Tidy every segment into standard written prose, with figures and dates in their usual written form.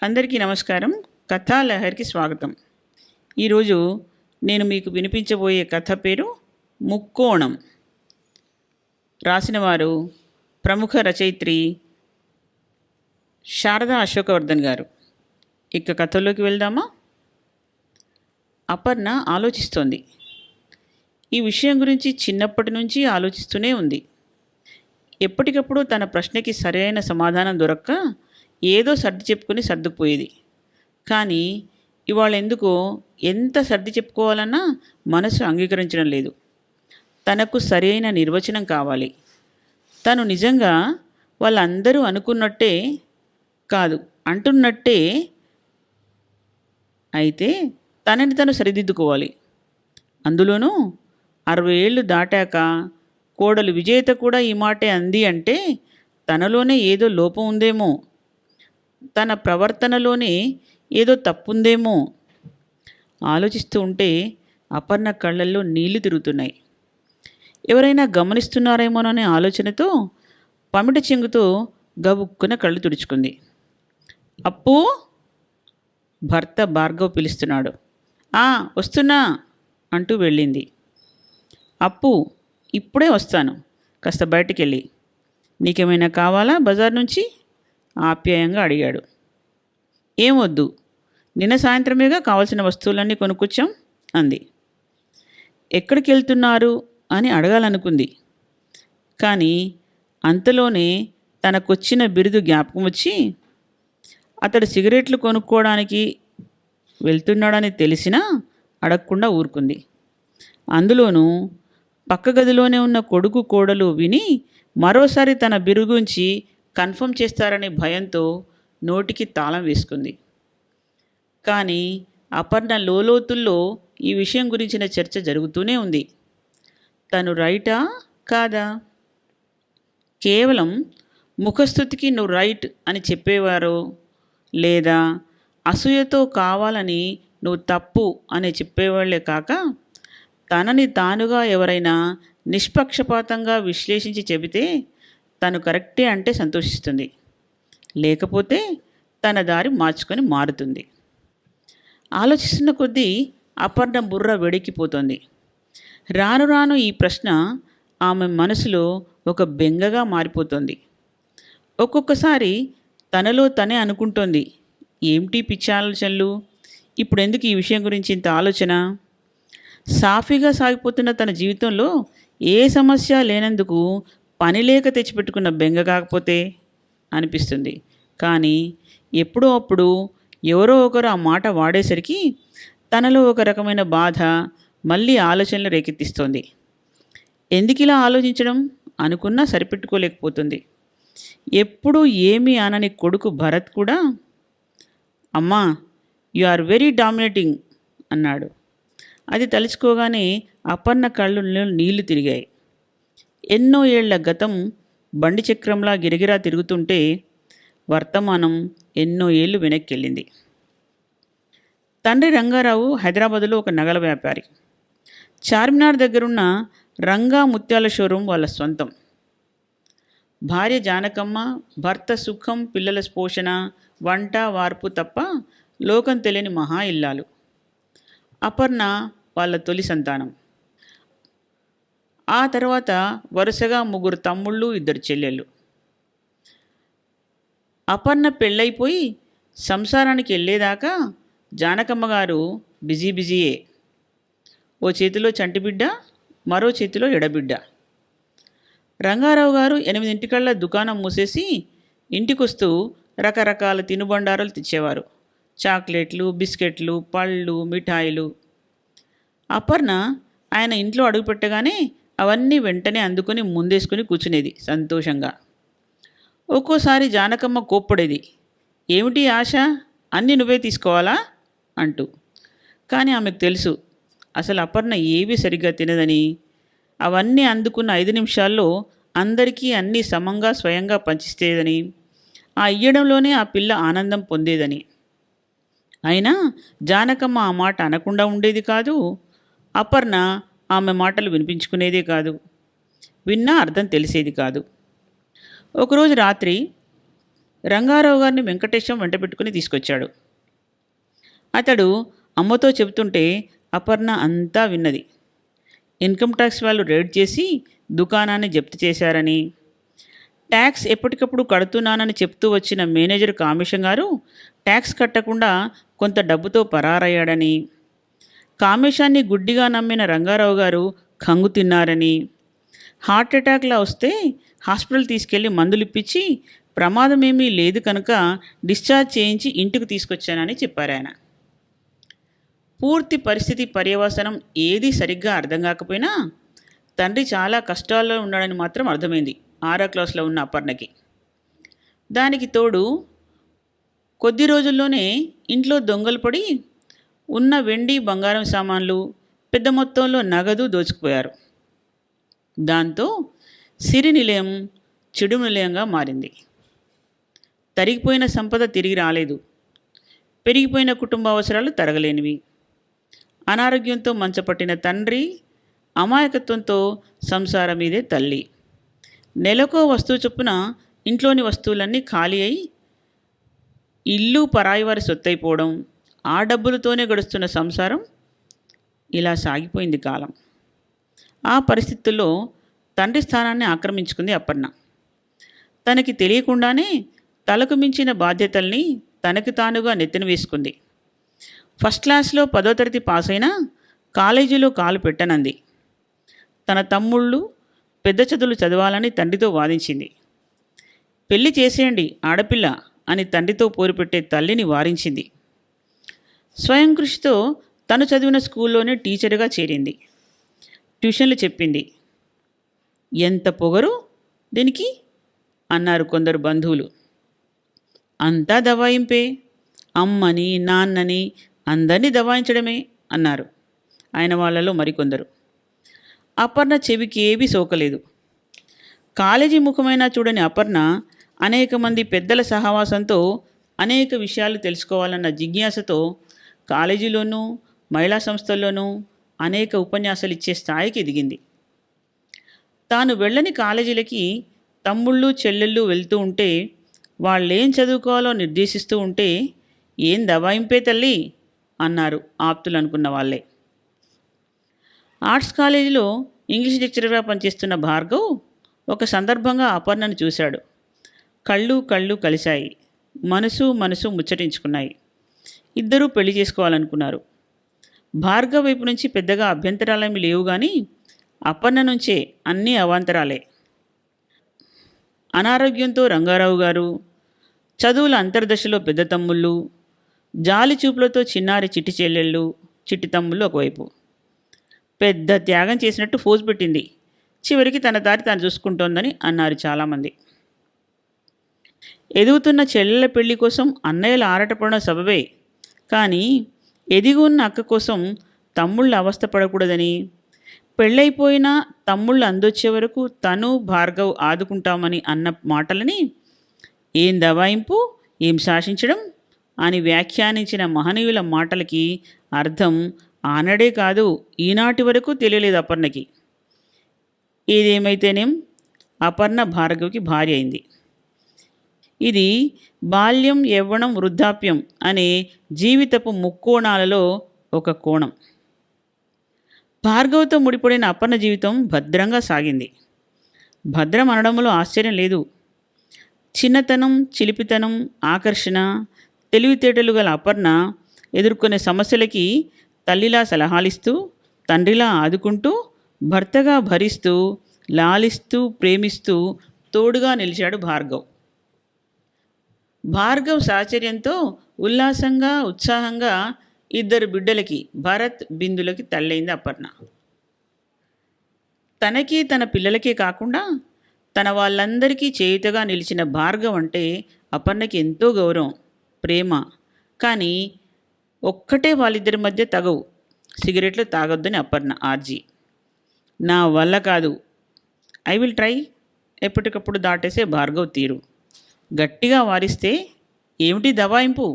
అందరికీ నమస్కారం. కథాలహరికి స్వాగతం. ఈరోజు నేను మీకు వినిపించబోయే కథ పేరు ముక్కోణం. రాసినవారు ప్రముఖ రచయిత్రి శారదా అశోకవర్ధన్ గారు. ఇక కథలోకి వెళ్దామా? అపర్ణ ఆలోచిస్తోంది. ఈ విషయం గురించి చిన్నప్పటి నుంచి ఆలోచిస్తూనే ఉంది. ఎప్పటికప్పుడు తన ప్రశ్నకి సరైన సమాధానం దొరక్క ఏదో సర్ది చెప్పుకొని సర్దుకుపోయేది. కానీ ఇవాళ ఎందుకో ఎంత సర్ది చెప్పుకోవాలన్నా మనసు అంగీకరించడం లేదు. తనకు సరైన నిర్వచనం కావాలి. తను నిజంగా వాళ్ళందరూ అనుకున్నట్టే కాదు, అంటున్నట్టే అయితే తనని తను సరిదిద్దుకోవాలి. అందులోనూ 60 ఏళ్ళు దాటాక కోడలు విజేత కూడా ఈ మాటే అంది అంటే తనలోనే ఏదో లోపం ఉందేమో, తన ప్రవర్తనలోనే ఏదో తప్పుందేమో. ఆలోచిస్తూ ఉంటే అపర్ణ కళ్ళల్లో నీళ్లు తిరుగుతున్నాయి. ఎవరైనా గమనిస్తున్నారేమోననే ఆలోచనతో పమిట చెంగుతో గబుక్కున కళ్ళు తుడుచుకుంది. అప్పు, భర్త భార్గవ్ పిలుస్తున్నాడు. వస్తున్నా అంటూ వెళ్ళింది. అప్పు, ఇప్పుడే వస్తాను, కాస్త బయటికెళ్ళి. నీకేమైనా కావాలా బజార్ నుంచి? ఆప్యాయంగా అడిగాడు. ఏమొద్దు, నిన్న సాయంత్రమేగా కావాల్సిన వస్తువులన్నీ కొనుక్కొచ్చాం అంది. ఎక్కడికి వెళ్తున్నారు అని అడగాలనుకుంది. కానీ అంతలోనే తనకొచ్చిన బిరుదు జ్ఞాపకం వచ్చి అతడు సిగరెట్లు కొనుక్కోవడానికి వెళ్తున్నాడని తెలిసినా అడగకుండా ఊరుకుంది. అందులోనూ పక్క గదిలోనే ఉన్న కొడుకు కోడలు విని మరోసారి తన బిరుదు గురించి కన్ఫర్మ్ చేస్తారనే భయంతో నోటికి తాళం వేసుకుంది. కానీ అపర్ణ లోతుల్లో ఈ విషయం గురించిన చర్చ జరుగుతూనే ఉంది. తను రైటా కాదా? కేవలం ముఖస్థుతికి నువ్వు రైట్ అని చెప్పేవారో, లేదా అసూయతో కావాలని నువ్వు తప్పు అని చెప్పేవాళ్లే కాక తనని తానుగా ఎవరైనా నిష్పక్షపాతంగా విశ్లేషించి చెబితే తను కరెక్టే అంటే సంతోషిస్తుంది. లేకపోతే తన దారి మార్చుకొని మారుతుంది. ఆలోచిస్తున్న కొద్దీ అపర్ణ బుర్ర వెడికిపోతుంది. రాను రాను ఈ ప్రశ్న ఆమె మనసులో ఒక బెంగగా మారిపోతుంది. ఒక్కొక్కసారి తనలో తనే అనుకుంటోంది, ఏమిటి పిచ్చి ఆలోచనలు, ఇప్పుడు ఎందుకు ఈ విషయం గురించి ఇంత ఆలోచన? సాఫీగా సాగిపోతున్న తన జీవితంలో ఏ సమస్య లేనందుకు పని లేక తెచ్చిపెట్టుకున్న బెంగ కాకపోతే అనిపిస్తుంది. కానీ ఎప్పుడో అప్పుడు ఎవరో ఒకరు ఆ మాట వాడేసరికి తనలో ఒక రకమైన బాధ మళ్ళీ ఆలోచనలు రేకెత్తిస్తోంది. ఎందుకు ఇలా ఆలోచించడం అనుకున్నా సరిపెట్టుకోలేకపోతుంది. ఎప్పుడూ ఏమీ అనని కొడుకు భరత్ కూడా, అమ్మా, యు ఆర్ వెరీ డామినేటింగ్ అన్నాడు. అది తలుచుకోగానే అపర్ణ కళ్ళు నీళ్లు తిరిగాయి. ఎన్నో ఏళ్ల గతం బండి చక్రంలా గిరగిరా తిరుగుతుంటే వర్తమానం ఎన్నో ఏళ్ళు వెనక్కెళ్ళింది. తండ్రి రంగారావు హైదరాబాదులో ఒక నగల వ్యాపారి. చార్మినార్ దగ్గరున్న రంగా ముత్యాల షోరూం వాళ్ళ సొంతం. భార్య జానకమ్మ, భర్త సుఖం, పిల్లల పోషణ, వంట వార్పు తప్ప లోకం తెలియని మహా ఇల్లాలు. అపర్ణ వాళ్ళ తొలి సంతానం. ఆ తర్వాత వరుసగా 3 తమ్ముళ్ళు, 2 చెల్లెళ్ళు. అపర్ణ పెళ్ళైపోయి సంసారానికి వెళ్ళేదాకా జానకమ్మ గారు బిజీయే. ఓ చేతిలో చంటిబిడ్డ, మరో చేతిలో ఎడబిడ్డ. రంగారావు గారు 8 దుకాణం మూసేసి ఇంటికొస్తూ రకరకాల తినుబండారాలు తెచ్చేవారు. చాక్లెట్లు, బిస్కెట్లు, పళ్ళు, మిఠాయిలు. అపర్ణ ఆయన ఇంట్లో అడుగుపెట్టగానే అవన్నీ వెంటనే అందుకొని ముందేసుకుని కూర్చునేది సంతోషంగా. ఒక్కోసారి జానకమ్మ కోప్పడేది, ఏమిటి ఆశ, అన్నీ నువ్వే తీసుకోవాలా అంటూ. కానీ ఆమెకు తెలుసు అసలు అపర్ణ ఏవీ సరిగ్గా తినదని, అవన్నీ అందుకున్న 5 నిమిషాల్లో అందరికీ అన్నీ సమంగా స్వయంగా పంచిస్తేదని, ఆ ఇయ్యడంలోనే ఆ పిల్ల ఆనందం పొందేదని. అయినా జానకమ్మ ఆ మాట అనకుండా ఉండేది కాదు. అపర్ణ ఆమె మాటలు వినిపించుకునేదే కాదు. విన్నా అర్థం తెలిసేది కాదు. ఒకరోజు రాత్రి రంగారావు గారిని వెంకటేశం వెంటబెట్టుకుని తీసుకొచ్చాడు. అతడు అమ్మతో చెబుతుంటే అపర్ణ అంతా విన్నది. ఇన్కమ్ ట్యాక్స్ వాళ్ళు రైడ్ చేసి దుకాణాన్ని జప్తు చేశారని, ట్యాక్స్ ఎప్పటికప్పుడు కడుతున్నానని చెప్తూ వచ్చిన మేనేజర్ కామేశం గారు ట్యాక్స్ కట్టకుండా కొంత డబ్బుతో పరారయ్యాడని, కామేశాన్ని గుడ్డిగా నమ్మిన రంగారావు గారు కంగు తిన్నారని, హార్ట్ అటాక్లా వస్తే హాస్పిటల్ తీసుకెళ్లి మందులిప్పించి ప్రమాదమేమీ లేదు కనుక డిశ్చార్జ్ చేయించి ఇంటికి తీసుకొచ్చానని చెప్పారు ఆయన. పూర్తి పరిస్థితి పర్యవసనం ఏదీ సరిగ్గా అర్థం కాకపోయినా తండ్రి చాలా కష్టాల్లో ఉన్నాడని మాత్రం అర్థమైంది 6వ క్లాస్లో ఉన్న అపర్ణకి. దానికి తోడు కొద్ది రోజుల్లోనే ఇంట్లో దొంగలు పడి ఉన్న వెండి బంగారం సామాన్లు పెద్ద మొత్తంలో నగదు దోచుకుపోయారు. దాంతో సిరి నిలయం చెడు నిలయంగా మారింది. తరిగిపోయిన సంపద తిరిగి రాలేదు. పెరిగిపోయిన కుటుంబ అవసరాలు తరగలేనివి. అనారోగ్యంతో మంచపట్టిన తండ్రి, అమాయకత్వంతో సంసారం మీదే తల్లి. నెలకో వస్తువు చొప్పున ఇంట్లోని వస్తువులన్నీ ఖాళీ అయి ఇల్లు పరాయి వారి సొత్తైపోవడం, ఆ డబ్బులతోనే గడుస్తున్న సంసారం ఇలా సాగిపోయింది కాలం. ఆ పరిస్థితుల్లో తండ్రి స్థానాన్ని ఆక్రమించుకుంది అపర్ణ. తనకి తెలియకుండానే తలకు మించిన బాధ్యతల్ని తనకి తానుగా నెత్తిన వేసుకుంది. ఫస్ట్ క్లాస్లో 10వ తరగతి పాస్ అయినా కాలేజీలో కాలు పెట్టనంది. తన తమ్ముళ్ళు పెద్ద చదువులు చదవాలని తండ్రితో వాదించింది. పెళ్లి చేసేయండి ఆడపిల్ల అని తండ్రితో పోరుపెట్టే తల్లిని వారించింది. స్వయం కృషితో తను చదివిన స్కూల్లోనే టీచర్గా చేరింది. ట్యూషన్లు చెప్పింది. ఎంత పొగరు దీనికి అన్నారు కొందరు బంధువులు. అంతా దవాయింపే, అమ్మని నాన్నని అందరినీ దవాయించడమే అన్నారు ఆయన వాళ్ళలో మరికొందరు. అపర్ణ చెవికి ఏవీ సోకలేదు. కాలేజీ ముఖమైనా చూడని అపర్ణ అనేక మంది పెద్దల సహవాసంతో అనేక విషయాలు తెలుసుకోవాలన్న జిజ్ఞాసతో కాలేజీలోనూ మహిళా సంస్థల్లోనూ అనేక ఉపన్యాసాలు ఇచ్చే స్థాయికి ఎదిగింది. తాను వెళ్ళని కాలేజీలకి తమ్ముళ్ళు చెల్లెళ్ళు వెళ్తూ ఉంటే వాళ్ళేం చదువుకోవాలో నిర్దేశిస్తూ ఉంటే ఏం దవాయింపే తల్లి అన్నారు ఆప్తులు అనుకున్న వాళ్ళే. ఆర్ట్స్ కాలేజీలో ఇంగ్లీష్ లెక్చరర్గా పనిచేస్తున్న భార్గవ్ ఒక సందర్భంగా అపర్ణను చూశాడు. కళ్ళు కళ్ళు కలిశాయి. మనసు ముచ్చటించుకున్నాయి. ఇద్దరూ పెళ్లి చేసుకోవాలనుకున్నారు. భార్గవ్ వైపు నుంచి పెద్దగా అభ్యంతరాలేమీ లేవు కానీ అపర్ణ నుంచే అన్నీ అవాంతరాలే. అనారోగ్యంతో రంగారావు గారు, చదువుల అంతర్దశలో పెద్ద తమ్ముళ్ళు, జాలి చూపులతో చిన్నారి చిట్టి చెల్లెళ్ళు, చిట్టి తమ్ముళ్ళు ఒకవైపు. పెద్ద త్యాగం చేసినట్టు ఫోజు పెట్టింది. చివరికి తన దారి తాను చూసుకుంటోందని అన్నారు చాలామంది. ఎదుగుతున్న చెల్లెల పెళ్లి కోసం అన్నయ్యలు ఆరాటపడడం సబబే, కానీ ఎదిగి ఉన్న అక్క కోసం తమ్ముళ్ళు అవస్థపడకూడదని, పెళ్ళైపోయినా తమ్ముళ్ళు అందొచ్చే వరకు తను భార్గవ్ ఆదుకుంటామని అన్న మాటలని ఏం దవాయింపు, ఏం శాసించడం అని వ్యాఖ్యానించిన మహనీయుల మాటలకి అర్థం ఆనాడే కాదు ఈనాటి వరకు తెలియలేదు అపర్ణకి. ఏదేమైతేనేం అపర్ణ భార్గవ్కి భార్య అయింది. ఇది బాల్యం, యవ్వనం, వృద్ధాప్యం అనే జీవితపు ముక్కోణాలలో ఒక కోణం. భార్గవ్తో ముడిపడిన అపర్ణ జీవితం భద్రంగా సాగింది. భద్రం అనడంలో ఆశ్చర్యం లేదు. చిన్నతనం, చిలిపితనం, ఆకర్షణ, తెలివితేటలు గల అపర్ణ ఎదుర్కొనే సమస్యలకి తల్లిలా సలహాలిస్తూ, తండ్రిలా ఆదుకుంటూ, భర్తగా భరిస్తూ, లాలిస్తూ, ప్రేమిస్తూ తోడుగా నిలిచాడు భార్గవ్. భార్గవ్ సాహచర్యంతో ఉల్లాసంగా, ఉత్సాహంగా ఇద్దరు బిడ్డలకి, భరత్, బిందులకి తల్లైంది అపర్ణ. తనకి తన పిల్లలకే కాకుండా తన వాళ్ళందరికీ చేయుతగా నిలిచిన భార్గవ్ అంటే అపర్ణకి ఎంతో గౌరవం, ప్రేమ. కానీ ఒక్కటే వాళ్ళిద్దరి మధ్య తగవు. సిగరెట్లు తాగొద్దని అపర్ణ ఆర్జీ. నా వల్ల కాదు, ఐ విల్ ట్రై ఎప్పటికప్పుడు దాటేసే భార్గవ్ తీరు. గట్టిగా వారిస్తే ఏమిటి దవాయింపు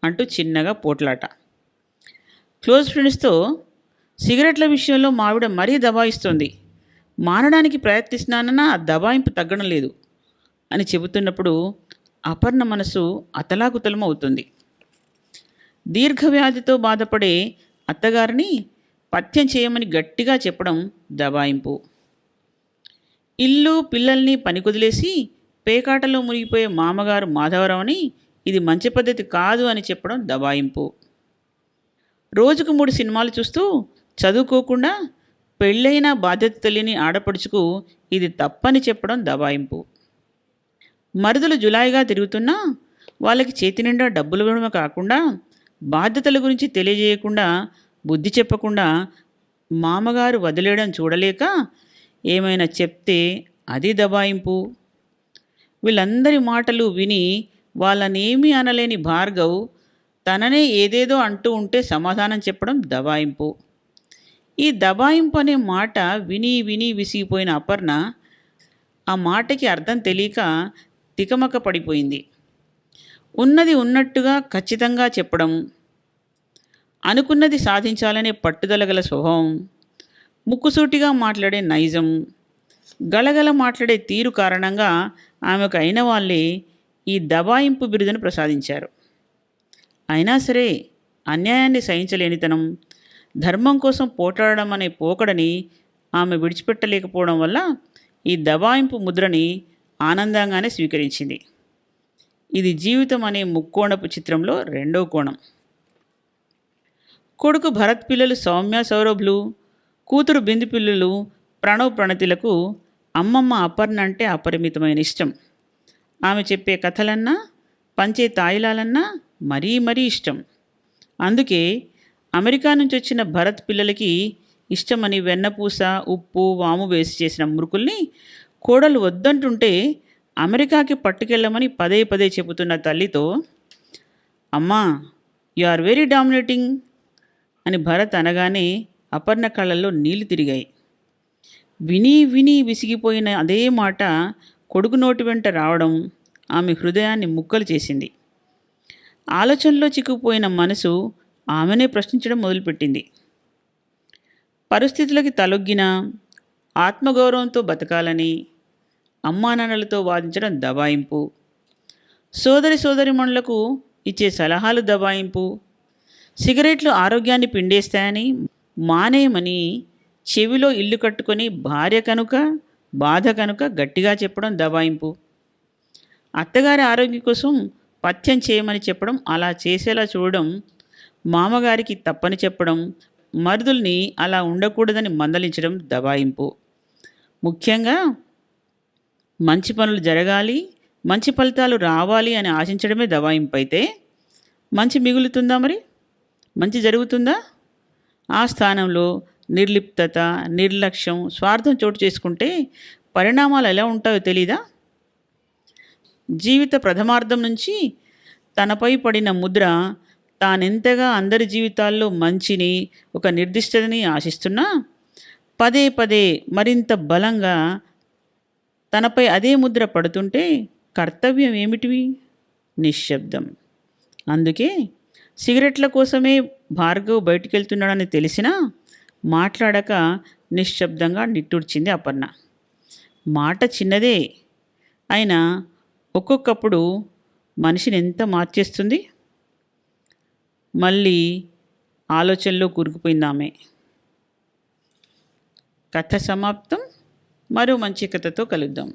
అంటూ చిన్నగా పోట్లాట. క్లోజ్ ఫ్రెండ్స్తో సిగరెట్ల విషయంలో మావిడ మరీ దబాయిస్తోంది, మానడానికి ప్రయత్నిస్తున్నానన్నా ఆ దబాయింపు తగ్గడం లేదు అని చెబుతున్నప్పుడు అపర్ణ మనసు అతలాకుతలమవుతుంది. దీర్ఘవ్యాధితో బాధపడే అత్తగారిని పథ్యం చేయమని గట్టిగా చెప్పడం దబాయింపు. ఇల్లు పిల్లల్ని పనికొదిలేసి పేకాటలో మునిగిపోయే మామగారు మాధవరావుని ఇది మంచి పద్ధతి కాదు అని చెప్పడం దబాయింపు. రోజుకు 3 సినిమాలు చూస్తూ చదువుకోకుండా పెళ్ళైన బాధ్యత తెలియని ఆడపడుచుకు ఇది తప్పని చెప్పడం దబాయింపు. మరుదులు జులాయిగా తిరుగుతున్నా వాళ్ళకి చేతి నిండా డబ్బులు ఇవ్వడమే కాకుండా బాధ్యతల గురించి తెలియజేయకుండా బుద్ధి చెప్పకుండా మామగారు వదిలేయడం చూడలేక ఏమైనా చెప్తే అది దబాయింపు. వీళ్ళందరి మాటలు విని వాళ్ళనేమీ అనలేని భార్గవ్ తననే ఏదేదో అంటూ ఉంటే సమాధానం చెప్పడం దబాయింపు. ఈ దబాయింపు అనే మాట విని విని విసిగిపోయిన అపర్ణ ఆ మాటకి అర్థం తెలియక తికమక పడిపోయింది. ఉన్నది ఉన్నట్టుగా ఖచ్చితంగా చెప్పడం, అనుకున్నది సాధించాలనే పట్టుదల గల స్వభావం, ముక్కుసూటిగా మాట్లాడే నైజం, గలగల మాట్లాడే తీరు కారణంగా ఆమెకు అయిన వాళ్ళే ఈ దబాయింపు బిరుదును ప్రసాదించారు. అయినా సరే అన్యాయాన్ని సహించలేనితనం, ధర్మం కోసం పోట్లాడడం అనే పోకడని ఆమె విడిచిపెట్టలేకపోవడం వల్ల ఈ దబాయింపు ముద్రని ఆనందంగానే స్వీకరించింది. ఇది జీవితం అనే ముక్కోణపు చిత్రంలో 2వ కోణం. కొడుకు భరత్ పిల్లలు సౌమ్య సౌరభ్లు, కూతురు బిందు పిల్లలు ప్రణవ్ ప్రణతిలకు అమ్మమ్మ అపర్ణ అంటే అపరిమితమైన ఇష్టం. ఆమె చెప్పే కథలన్నా పంచే తాయిలాలన్నా మరీ మరీ ఇష్టం. అందుకే అమెరికా నుంచి వచ్చిన భరత్ పిల్లలకి ఇష్టమని వెన్నపూస, ఉప్పు, వాము వేసి చేసిన మురుకుల్ని కోడలు వద్దంటుంటే అమెరికాకి పట్టుకెళ్ళమని పదే పదే చెబుతున్న తల్లితో, అమ్మా యు ఆర్ వెరీ డామినేటింగ్ అని భరత్ అనగానే అపర్ణ కళ్ళల్లో నీళ్లు తిరిగాయి. విని విని విసిగిపోయిన అదే మాట కొడుకు నోటి వెంట రావడం ఆమె హృదయాన్ని ముక్కలు చేసింది. ఆలోచనలో చిక్కుపోయిన మనసు ఆమెనే ప్రశ్నించడం మొదలుపెట్టింది. పరిస్థితులకి తలొగ్గిన ఆత్మగౌరవంతో బతకాలని అమ్మానాన్నలతో వాదించడం దబాయింపు. సోదరిమణులకు ఇచ్చే సలహాలు దబాయింపు. సిగరెట్లు ఆరోగ్యాన్ని పిండేస్తాయని మానేయమని చెవిలో ఇల్లు కట్టుకొని భార్య కనుక బాధ కనుక గట్టిగా చెప్పడం దబాయింపు. అత్తగారి ఆరోగ్యం కోసం పథ్యం చేయమని చెప్పడం, అలా చేసేలా చూడడం, మామగారికి తప్పని చెప్పడం, మరుదుల్ని అలా ఉండకూడదని మందలించడం దబాయింపు. ముఖ్యంగా మంచి పనులు జరగాలి, మంచి ఫలితాలు రావాలి అని ఆశించడమే దబాయింపు అయితే మంచి మిగులుతుందా? మరి మంచి జరుగుతుందా? ఆ స్థానంలో నిర్లిప్తత, నిర్లక్ష్యం, స్వార్థం చోటు చేసుకుంటే పరిణామాలు ఎలా ఉంటాయో తెలీదా? జీవిత ప్రథమార్థం నుంచి తనపై పడిన ముద్ర తానెంతగా అందరి జీవితాల్లో మంచిని, ఒక నిర్దిష్టతని ఆశిస్తున్నా పదే పదే మరింత బలంగా తనపై అదే ముద్ర పడుతుంటే కర్తవ్యం ఏమిటివి? నిశ్శబ్దం. అందుకే సిగరెట్ల కోసమే భార్గవ్ బయటికెళ్తున్నాడని తెలిసినా మాట్లాడక నిశ్శబ్దంగా నిట్టూర్చింది అపర్ణ. మాట చిన్నదే అయినా ఒక్కొక్కప్పుడు మనిషిని ఎంత మార్చేస్తుంది. మళ్ళీ ఆలోచనలో కూరుకుపోయింది ఆమె. కథ సమాప్తం. మరో మంచి కథతో కలుద్దాం.